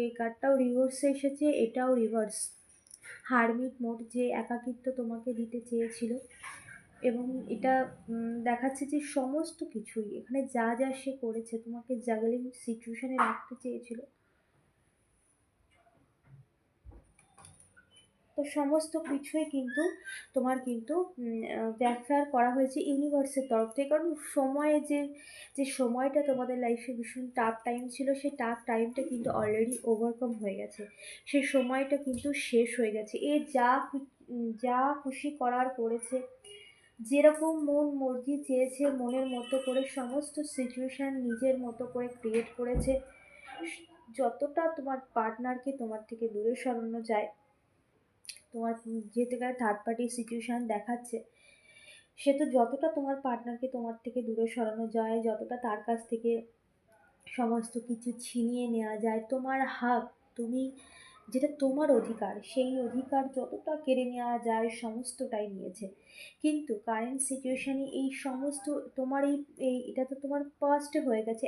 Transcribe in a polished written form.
এই কার্ডটাও রিভার্সে এসেছে, এটাও রিভার্স। হারমিট মোড, যে একাকিত্ব তোমাকে দিতে চেয়েছিল, এবং এটা দেখাচ্ছে যে সমস্ত কিছুই এখানে যা যা সে করেছে, তোমাকে জাগলিং সিচুয়েশনে রাখতে চেয়েছিল, তো সমস্ত কিছুই কিন্তু তোমার কিন্তু ব্যাকফায়ার করা হয়েছে ইউনিভার্সের তরফ থেকে। কারণ সময়ে যে যে সময়টা তোমাদের লাইফে ভীষণ টাফ টাইম ছিল, সেই টাফ টাইমটা কিন্তু অলরেডি ওভারকাম হয়ে গেছে, সেই সময়টা কিন্তু শেষ হয়ে গেছে। এ যা খুশি করার করেছে, যেরকম মন মর্জি চেয়েছে মনের মতো করে সমস্ত সিচুয়েশান নিজের মতো করে ক্রিয়েট করেছে। যতটা তোমার পার্টনারকে তোমার থেকে দূরে সরানো যায়, তোমার যেহেতু এখানে থার্ড পার্টি সিচুয়েশান দেখাচ্ছে, সে তো যতটা তোমার পার্টনারকে তোমার থেকে দূরে সরানো যায়, যতটা তার কাছ থেকে সমস্ত কিছু ছিনিয়ে নেওয়া যায়, তোমার হাক, তুমি যেটা তোমার অধিকার, সেই অধিকার যতটা কেড়ে নেওয়া যায় সমস্তটাই নিয়েছে। কিন্তু কারেন্ট সিচুয়েশানে এই সমস্ত তোমার এই এই এটা তো তোমার পাস্টে হয়ে গেছে,